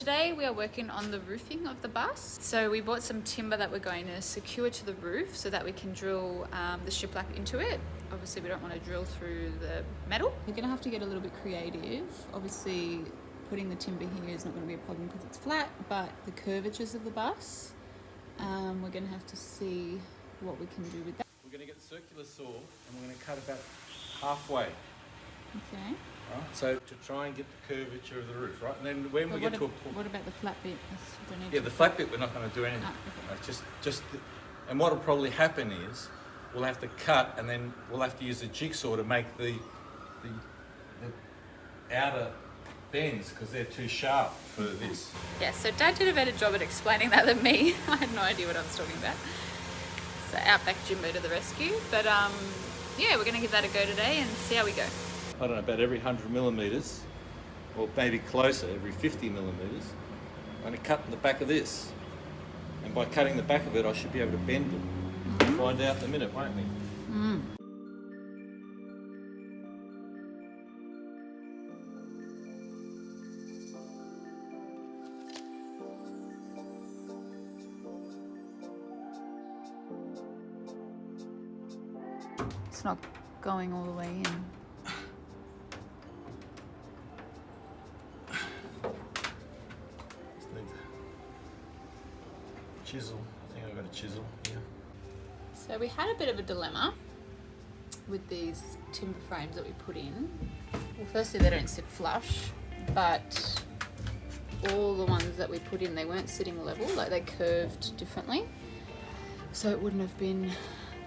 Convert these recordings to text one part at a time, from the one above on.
Today we are working on the roofing of the bus. So we bought some timber that we're going to secure to the roof so that we can drill the shiplap into it. Obviously we don't want to drill through the metal. We're going to have to get a little bit creative. Obviously putting the timber here is not going to be a problem because it's flat, but the curvatures of the bus, we're going to have to see what we can do with that. We're going to get the circular saw and we're going to cut about halfway. Okay. Right, so to try and get the curvature of the roof, right? And then when we get to a point... What about the flat bit? Yeah, the flat bit we're not going to do anything. Okay. And what will probably happen is we'll have to cut and then we'll have to use a jigsaw to make the outer bends because they're too sharp for this. Yeah, so Dad did a better job at explaining that than me. I had no idea what I was talking about. So Outback Jimbo to the rescue. But yeah, we're going to give that a go today and see how we go. I don't know, about every 100 millimetres, or maybe closer, every 50 millimetres, I'm going to cut in the back of this. And by cutting the back of it, I should be able to bend it. We'll find out in a minute, won't we? It's not going all the way in. Chisel. I think I've got a chisel here. So we had a bit of a dilemma with these timber frames that we put in. Well, firstly, they don't sit flush, but all the ones that we put in, they weren't sitting level, like they curved differently. So it wouldn't have been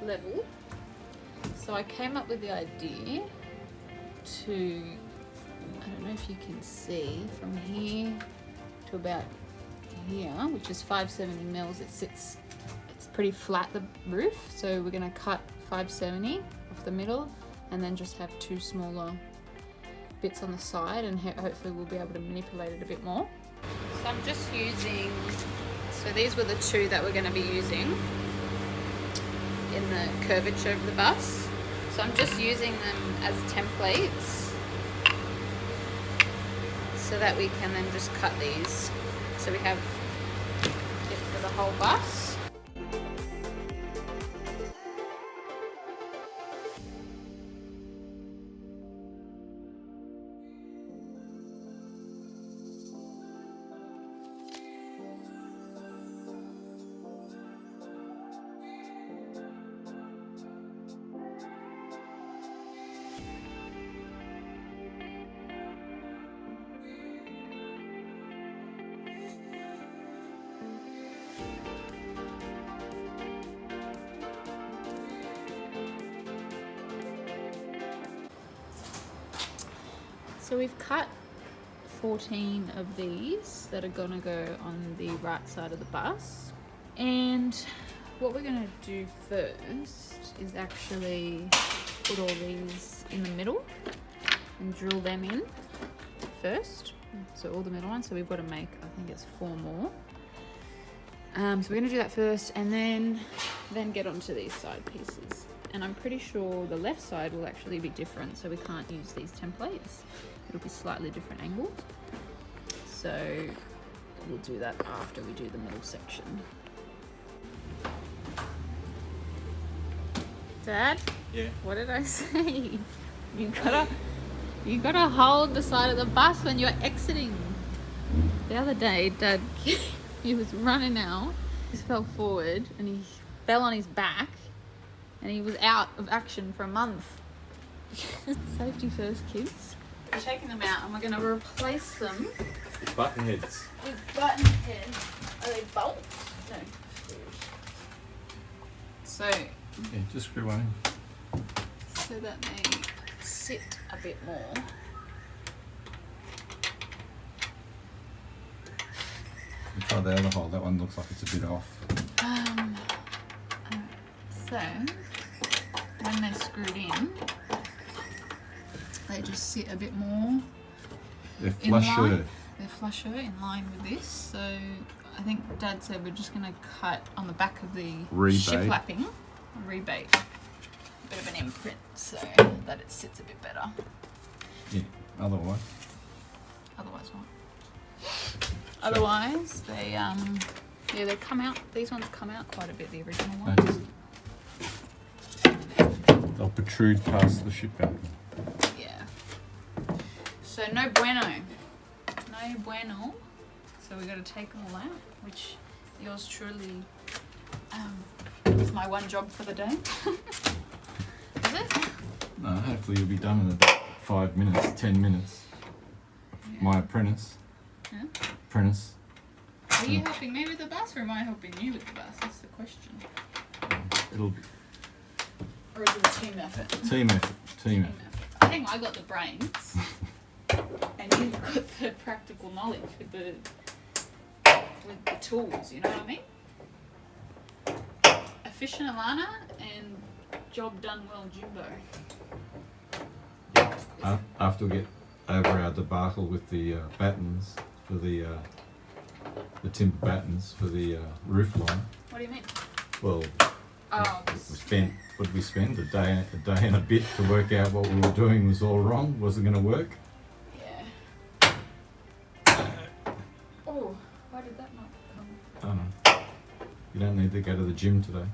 level. So I came up with the idea to, I don't know if you can see, from here to about here, which is 570 mils, it's pretty flat, the roof, so we're going to cut 570 off the middle and then just have two smaller bits on the side, and hopefully we'll be able to manipulate it a bit more. So I'm just using, so these were the two that we're going to be using in the curvature of the bus, so I'm just using them as templates so that we can then just cut these. So we have it for the whole bus. So we've cut 14 of these that are gonna go on the right side of the bus. And what we're gonna do first is actually put all these in the middle and drill them in first. So all the middle ones, so we've got to make, I think it's 4 more. So we're gonna do that first and then get onto these side pieces. And I'm pretty sure the left side will actually be different, so we can't use these templates. It'll be slightly different angles. So we'll do that after we do the middle section. Dad? Yeah? What did I say? You gotta hold the side of the bus when you're exiting. The other day, Dad, he was running out, he fell forward and he fell on his back and he was out of action for a month. Safety first, kids. We're taking them out and we're going to replace them Button heads. with button heads. Are they bolts? No. So, Yeah, just screw one in. so that they sit a bit more. We'll try the other hole. That one looks like it's a bit off. So, when they're screwed in, they just sit a bit more. They're flusher. They're flusher in line with this. So I think Dad said we're just going to cut on the back of the shiplapping, rebate, a bit of an imprint so that it sits a bit better. Yeah, otherwise. Otherwise what? Otherwise, they yeah, they come out. These ones come out quite a bit. The original ones. They'll protrude past the ship batten. Yeah. So no bueno. No bueno. So we got to take them all out, which yours truly is my one job for the day. Is it? No, hopefully you'll be done in about 5 minutes, 10 minutes. Yeah. My apprentice. Huh? Apprentice. Are you helping me with the bus, or am I helping you with the bus? That's the question. It'll be Or is it a team effort? team effort. Team effort. I think I got the brains, and you've got the practical knowledge with the tools. You know what I mean? Efficient Alana and job done well, Jimbo. After we get over our debacle with the battens for the timber battens for the roof line. What do you mean? Well, Oh, we spent, what did we spend? A day and a bit to work out what we were doing was all wrong, wasn't going to work. yeah. Oh, why did that not come? I don't know. You don't need to go to the gym today.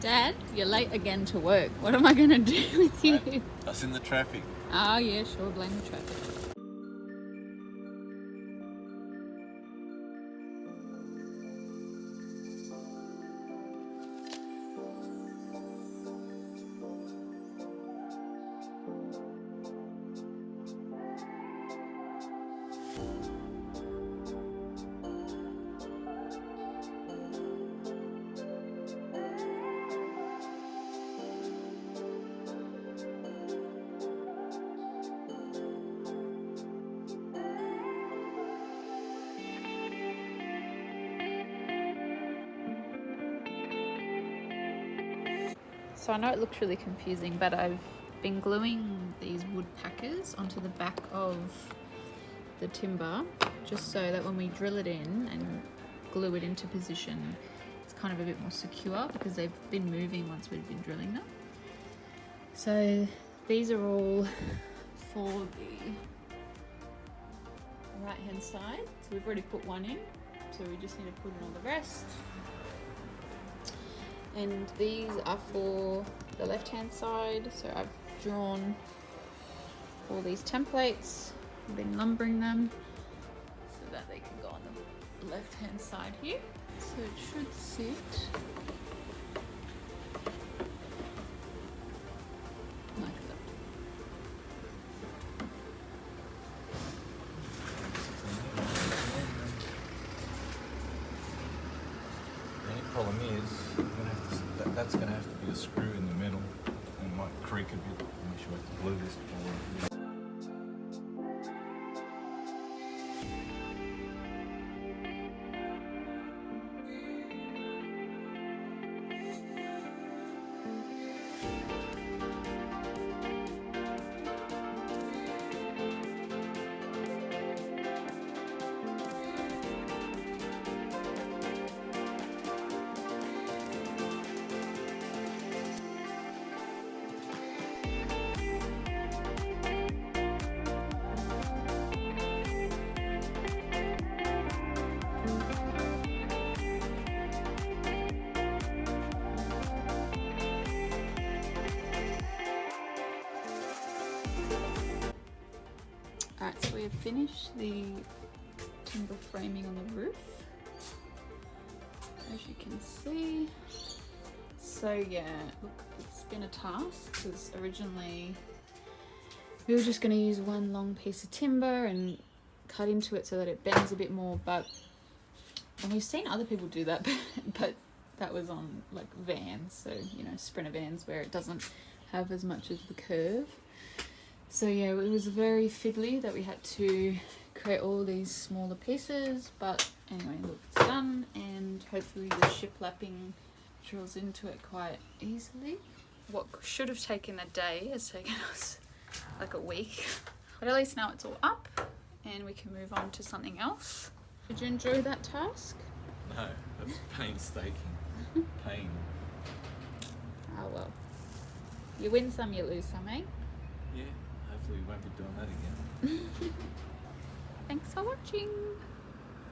Dad, you're late again to work. What am I going to do with you? I was in the traffic. Oh, yeah, sure, blame the traffic. So I know it looks really confusing, but I've been gluing these wood packers onto the back of the timber, just so that when we drill it in and glue it into position, it's kind of a bit more secure, because they've been moving once we've been drilling them. So these are all for the right hand side. So we've already put one in, so we just need to put in all the rest. And these are for the left hand side, so I've drawn all these templates, I've been numbering them so that they can go on the left hand side here. So it should sit like that. The only problem is, that's going to have to be a screw in the middle, and it might creak a bit. I'm sure I have to glue this before. Alright, so we have finished the timber framing on the roof, as you can see. So yeah, look, it's been a task, because originally we were just going to use one long piece of timber and cut into it so that it bends a bit more, and we've seen other people do that, but that was on like vans, so you know, Sprinter vans, where it doesn't have as much of the curve. So yeah, it was very fiddly that we had to create all these smaller pieces, but anyway, look, it's done, and hopefully the shiplapping drills into it quite easily. What should have taken a day has taken us like a week, but at least now it's all up and we can move on to something else. Did you enjoy that task? No, that's painstaking. Pain. Oh well, you win some, you lose some, eh? Yeah, hopefully we won't be doing that again. Thanks for watching.